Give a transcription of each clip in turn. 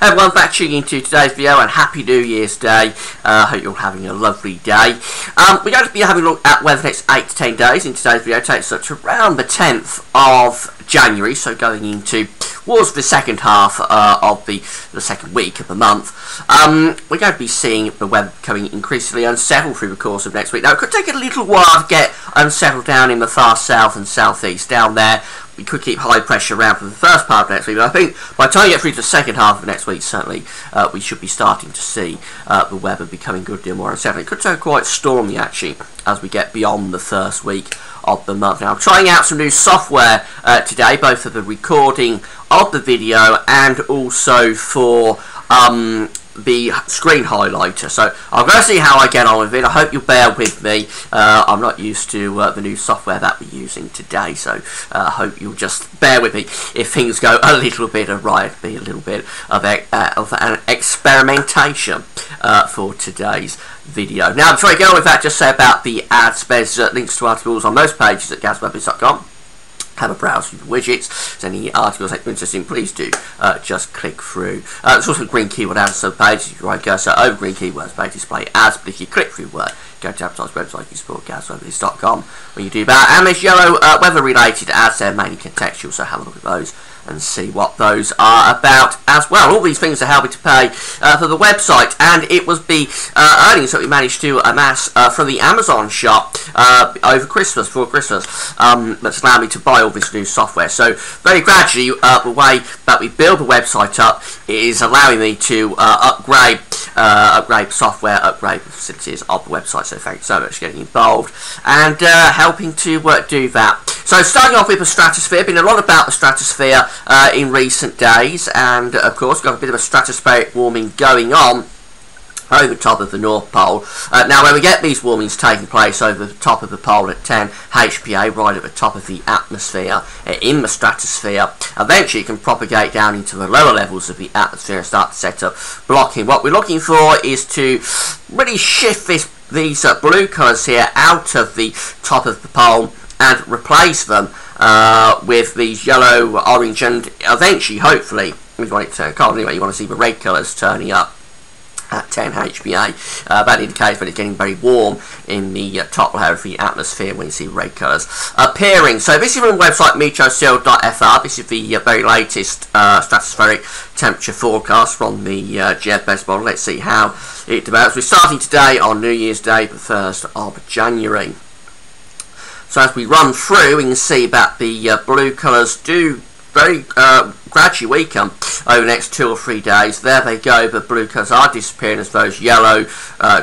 Hey everyone, back tuning into today's video, and Happy New Year's Day. Hope you're having a lovely day. We're going to be having a look at weather the next 8 to 10 days. In today's video, it takes us to around the 10th of January, so going into towards the second half of the second week of the month. We're going to be seeing the weather becoming increasingly unsettled through the course of next week. Now, it could take a little while to get unsettled down in the far south and southeast. Down there, we could keep high pressure around for the first part of next week, but I think by the time you get through to the second half of next week, certainly we should be starting to see the weather becoming a good deal more unsettled. It could turn quite stormy, actually, as we get beyond the first week of the month. Now, I'm trying out some new software today, both for the recording of the video and also for the screen highlighter. So I'm going to see how I get on with it. I hope you'll bear with me. I'm not used to the new software that we're using today, so I hope you'll just bear with me if things go a little bit awry. It'll be a little bit of an experimentation for today's video. Now, before I go on with that, just say about the ads. There's links to articles on most pages at gaswebbies.com. Have a browse through the widgets. If there's any articles that you're interested in, please do just click through. There's also green keyword ads sub-pages. If you right cursor over green keywords, they display ads, but if you click through word, go to advertise website, you support gaswebbies.com when you do that. And there's yellow weather related ads, they're mainly contextual, so have a look at those and see what those are about as well. All these things are helping to pay for the website, and it was the earnings that we managed to amass from the Amazon shop over Christmas, before Christmas, that's allowed me to buy all this new software. So very gradually, the way that we build the website up is allowing me to upgrade software, upgrade the facilities of the website. So thanks so much for getting involved and helping to do that. So starting off with the stratosphere, been a lot about the stratosphere in recent days, and of course got a bit of a stratospheric warming going on over the top of the North Pole. Now, when we get these warmings taking place over the top of the pole at 10 HPA, right at the top of the atmosphere, in the stratosphere, eventually it can propagate down into the lower levels of the atmosphere and start to set up blocking. What we're looking for is to really shift these blue colours here out of the top of the pole and replace them with these yellow, orange, and eventually, hopefully, we want it to turn cold anyway, you want to see the red colours turning up at 10 HPA. That indicates that it's getting very warm in the top layer of the atmosphere when you see red colours appearing. So this is from the website meteosil.fr. This is the very latest stratospheric temperature forecast from the GFS model. Let's see how it develops. We're starting today on New Year's Day, the 1st of January. So as we run through, we can see that the blue colours do very gradually weaken over the next 2 or 3 days. There they go, the blue colours are disappearing as those yellow,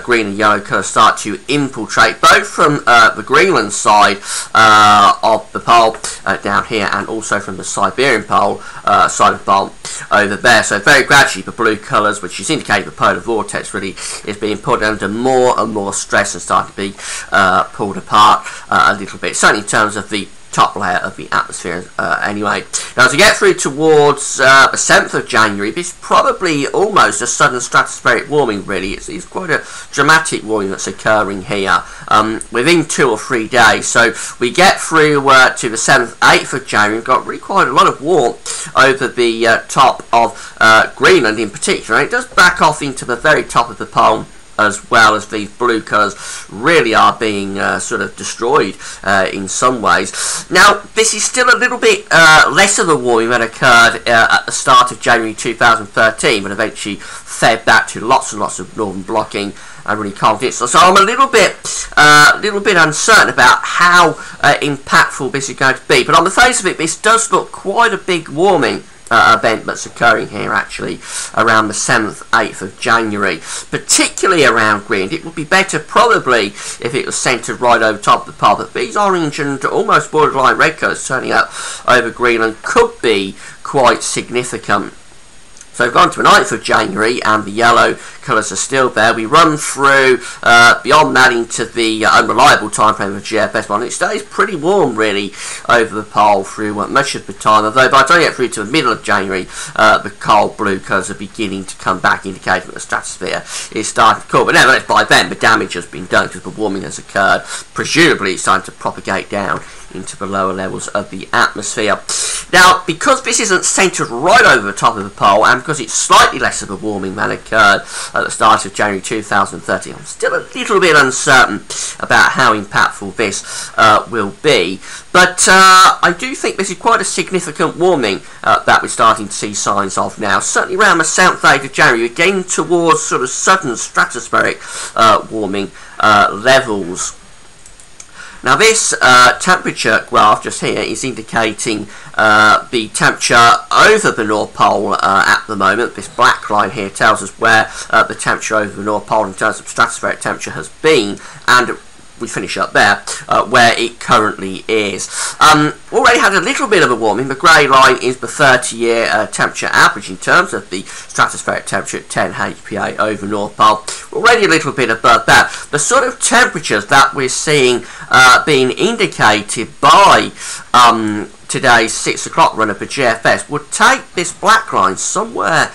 green and yellow colours start to infiltrate, both from the Greenland side of the pole down here, and also from the Siberian pole side of the pole over there. So very gradually the blue colours, which is indicating the polar vortex, really is being put under more and more stress and starting to be pulled apart a little bit, certainly in terms of the top layer of the atmosphere anyway. Now, as we get through towards the 7th of January, this is probably almost a sudden stratospheric warming, really. It's quite a dramatic warming that's occurring here within 2 or 3 days. So we get through to the 7th, 8th of January, we've got really quite a lot of warmth over the top of Greenland in particular, and it does back off into the very top of the pole, as well as these blue colours really are being sort of destroyed in some ways. Now, this is still a little bit less of a warming that occurred at the start of January 2013, but eventually fed back to lots and lots of northern blocking and really cold hits. So I'm a little bit uncertain about how impactful this is going to be. But on the face of it, this does look quite a big warming event that's occurring here actually around the 7th, 8th of January, particularly around Greenland. It would be better probably if it was centred right over top of the pole, but these orange and almost borderline red colours turning up over Greenland could be quite significant. So we've gone to the 9th of January and the yellow colours are still there. We run through beyond that into the unreliable time frame of GFS model. It stays pretty warm really over the pole through much of the time, although by the time you get through to the middle of January, the cold blue colours are beginning to come back, indicating that the stratosphere is starting to cool. But nevertheless, by then the damage has been done because the warming has occurred. Presumably it's starting to propagate down into the lower levels of the atmosphere. Now, because this isn't centred right over the top of the pole, and because it's slightly less of a warming than occurred at the start of January 2013, I'm still a little bit uncertain about how impactful this will be. But I do think this is quite a significant warming that we're starting to see signs of now. Certainly around the 7th, 8th of January, we're getting towards sort of sudden stratospheric warming levels. Now this temperature graph just here is indicating the temperature over the North Pole at the moment. This black line here tells us where the temperature over the North Pole in terms of stratospheric temperature has been, and we finish up there where it currently is. Already had a little bit of a warming. The grey line is the 30-year temperature average in terms of the stratospheric temperature at 10 HPA over North Pole. Already a little bit above that. The sort of temperatures that we're seeing being indicated by today's 6 o'clock run of the GFS would take this black line somewhere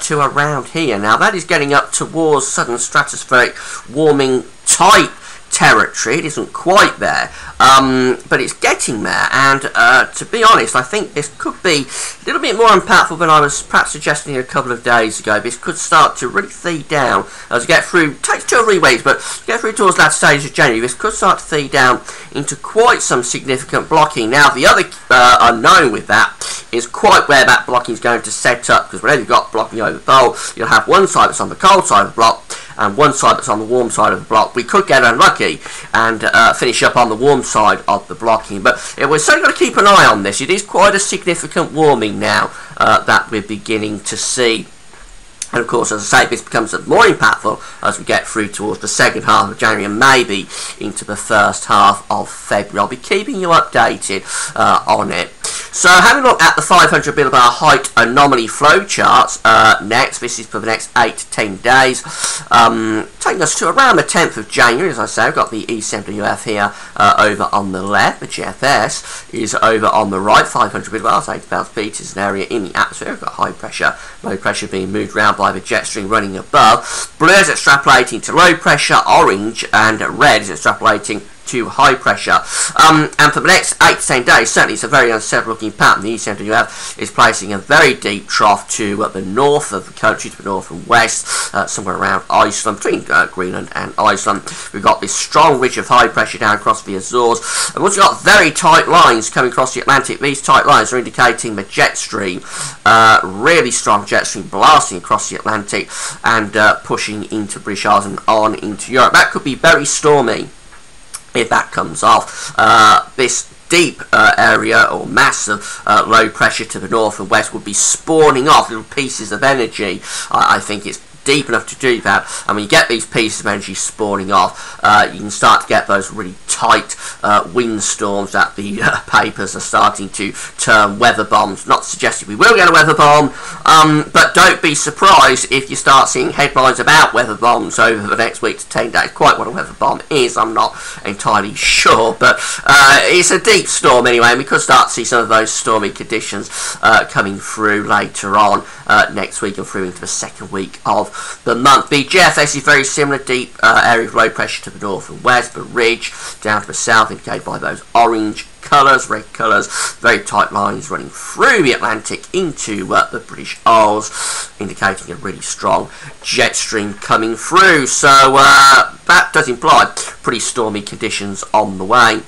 to around here. Now that is getting up towards sudden stratospheric warming type territory. It isn't quite there, but it's getting there, and to be honest, I think this could be a little bit more impactful than I was perhaps suggesting a couple of days ago. This could start to really feed down as we get through, takes 2 or 3 weeks, but get through towards that stage of January. This could start to feed down into quite some significant blocking. Now the other unknown with that is quite where that blocking is going to set up, because whenever you've got blocking over the pole, you'll have one side that's on the cold side of the block and one side that's on the warm side of the block. We could get unlucky and finish up on the warm side of the blocking, but we're certainly got to keep an eye on this. It is quite a significant warming now that we're beginning to see. And of course, as I say, this becomes more impactful as we get through towards the second half of January and maybe into the first half of February. I'll be keeping you updated on it. So having a look at the 500 millibar height anomaly flow charts next. This is for the next 8 to 10 days. Taking us to around the 10th of January, as I say. I've got the SSW here over on the left. The GFS is over on the right. 500 millibars, 80,000 feet is an area in the atmosphere. We've got high pressure, low pressure being moved around by the jet stream running above. Blue is extrapolating to low pressure, orange and red is extrapolating to high pressure. And for the next 8 to 10 days, certainly it's a very unsettled looking pattern. The SSW is placing a very deep trough to the north of the country, to the north and west, somewhere around Iceland, between Greenland and Iceland. We've got this strong ridge of high pressure down across the Azores. And once you've got very tight lines coming across the Atlantic, these tight lines are indicating the jet stream, really strong jet stream blasting across the Atlantic and pushing into British Isles and on into Europe. That could be very stormy if that comes off. This deep area or mass of low pressure to the north and west would be spawning off little pieces of energy. I think it's deep enough to do that, and when you get these pieces of energy spawning off, you can start to get those really tight windstorms that the papers are starting to term weather bombs. Not suggesting we will get a weather bomb, but don't be surprised if you start seeing headlines about weather bombs over the next week to 10 days. Quite what a weather bomb is, I'm not entirely sure, but it's a deep storm anyway, and we could start to see some of those stormy conditions coming through later on next week and through into the second week of the month. The GFS is very similar, deep area of low pressure to the north and west, but ridge down to the south indicated by those orange colours, red colours, very tight lines running through the Atlantic into the British Isles, indicating a really strong jet stream coming through. So that does imply pretty stormy conditions on the way.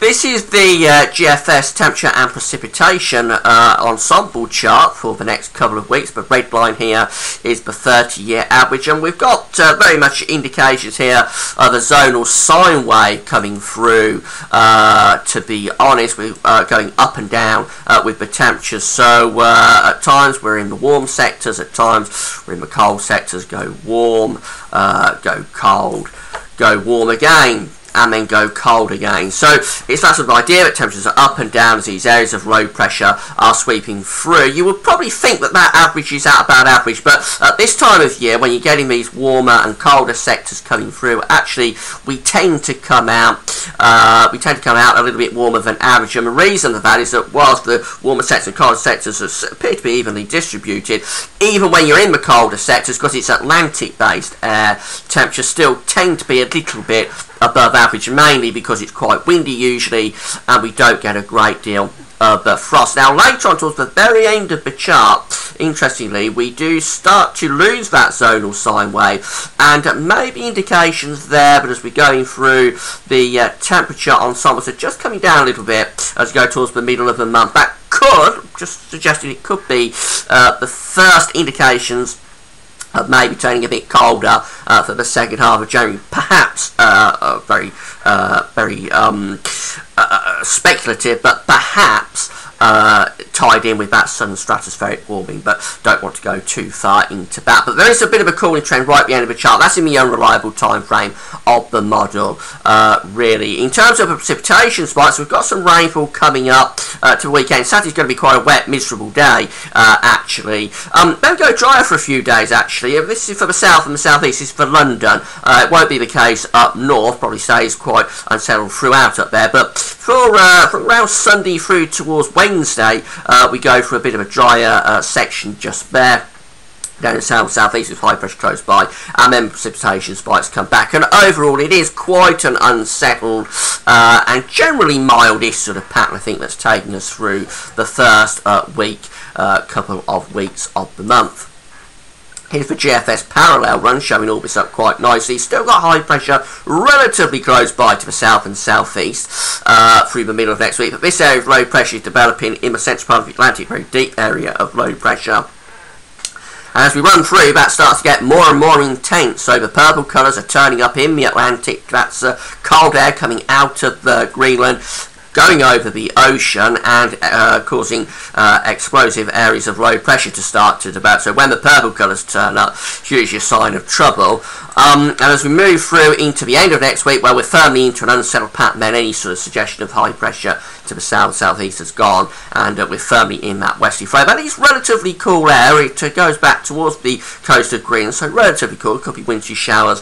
This is the GFS temperature and precipitation ensemble chart for the next couple of weeks. The red line here is the 30-year average, and we've got very much indications here of a zonal sine wave coming through. To be honest, we're going up and down with the temperatures. So at times we're in the warm sectors, at times we're in the cold sectors. Go warm, go cold, go warm again, and then go cold again. So it's that sort of idea that temperatures are up and down as these areas of low pressure are sweeping through. You would probably think that that average is at about average, but at this time of year, when you're getting these warmer and colder sectors coming through, actually we tend to come out a little bit warmer than average. And the reason for that is that whilst the warmer sectors and colder sectors appear to be evenly distributed, even when you're in the colder sectors, because it's Atlantic based air, temperatures still tend to be a little bit above average, mainly because it's quite windy usually, and we don't get a great deal of frost. Now later on towards the very end of the chart, interestingly, we do start to lose that zonal sine wave, and maybe indications there, but as we're going through the temperature ensemble, so just coming down a little bit as we go towards the middle of the month, that could, just suggesting it could be the first indications of maybe turning a bit colder for the second half of January. Perhaps very speculative, but perhaps tied in with that sudden stratospheric warming, but don't want to go too far into that. But there is a bit of a cooling trend right at the end of the chart. That's in the unreliable time frame of the model, really. In terms of precipitation spikes, we've got some rainfall coming up to the weekend. Saturday's going to be quite a wet, miserable day, actually. Then go drier for a few days, actually. This is for the south and the southeast. This is for London. It won't be the case up north. Probably stays quite unsettled throughout up there. But from around Sunday through towards Wednesday, we go for a bit of a drier section just there. Down in the southeast with high pressure close by, and then precipitation spikes come back, and overall it is quite an unsettled and generally mildish sort of pattern, I think, that's taking us through the first couple of weeks of the month. Here's the GFS parallel run, showing all this up quite nicely. Still got high pressure relatively close by to the south and southeast through the middle of next week, but this area of low pressure is developing in the central part of the Atlantic, very deep area of low pressure. As we run through, that starts to get more and more intense. So the purple colours are turning up in the Atlantic. That's cold air coming out of Greenland, going over the ocean and causing explosive areas of low pressure to start to develop. So when the purple colours turn up, it's usually a sign of trouble. And as we move through into the end of next week, well, we're firmly into an unsettled pattern, then any sort of suggestion of high pressure to the south-southeast has gone, and we're firmly in that westerly flow. But it's relatively cool air. It goes back towards the coast of Greenland, so relatively cool. Could be wintry showers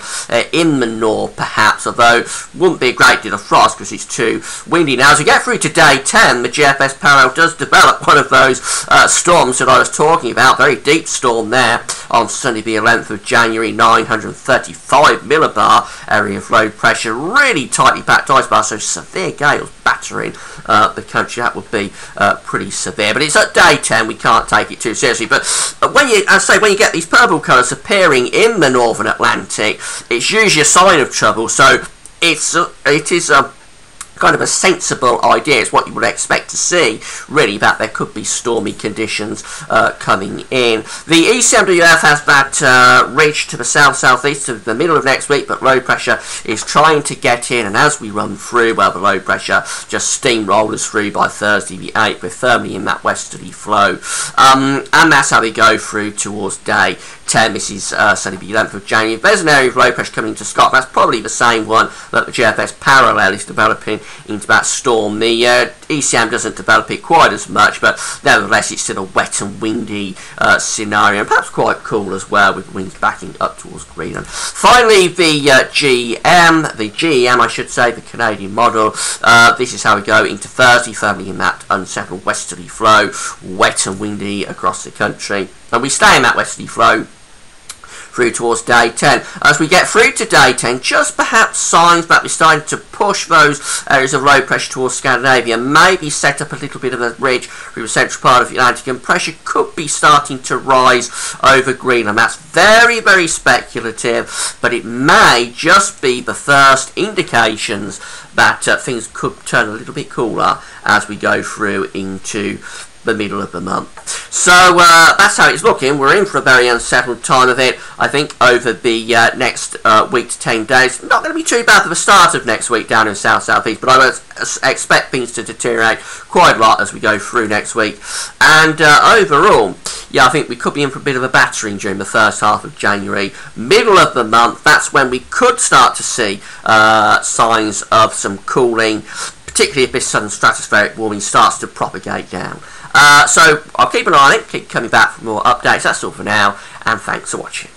in the north, perhaps, although wouldn't be a great deal of frost because it's too windy. Now, as we get through to day 10, the GFS parallel does develop one of those storms that I was talking about. Very deep storm there on Sunday the 11th of January, 935 millibar area of low pressure, really tightly packed ice bar, so severe gales battering the country. That would be pretty severe, but it's at day 10, we can't take it too seriously. But when you get these purple colours appearing in the northern Atlantic, it's usually a sign of trouble. So it is kind of a sensible idea. It's what you would expect to see, really, that there could be stormy conditions coming in. The ECMWF has that ridge to the south-southeast to the middle of next week, but low pressure is trying to get in, and as we run through, well, the low pressure just steamrollers through by Thursday the 8th. We're firmly in that westerly flow, and that's how we go through towards day 10. This is Sunday the 11th of January. If there's an area of low pressure coming into Scotland, that's probably the same one that the GFS parallel is developing into that storm. The ECM doesn't develop it quite as much, but nevertheless it's still a wet and windy scenario, and perhaps quite cool as well, with winds backing up towards Greenland. Finally, the GEM, I should say, the Canadian model. This is how we go into Thursday, firmly in that unsettled westerly flow, wet and windy across the country, and we stay in that westerly flow through towards day 10. As we get through to day 10, just perhaps signs that we're starting to push those areas of low pressure towards Scandinavia, maybe set up a little bit of a ridge through the central part of the Atlantic, and pressure could be starting to rise over Greenland. That's very, very speculative, but it may just be the first indications that things could turn a little bit cooler as we go through into the middle of the month. So that's how it's looking. We're in for a very unsettled time of it, I think, over the next week to 10 days. Not going to be too bad for the start of next week down in south-southeast, but I would expect things to deteriorate quite a lot as we go through next week. And overall, yeah, I think we could be in for a bit of a battering during the first half of January. Middle of the month, that's when we could start to see signs of some cooling, particularly if this sudden stratospheric warming starts to propagate down. So I'll keep an eye on it, keep coming back for more updates. That's all for now, and thanks for watching.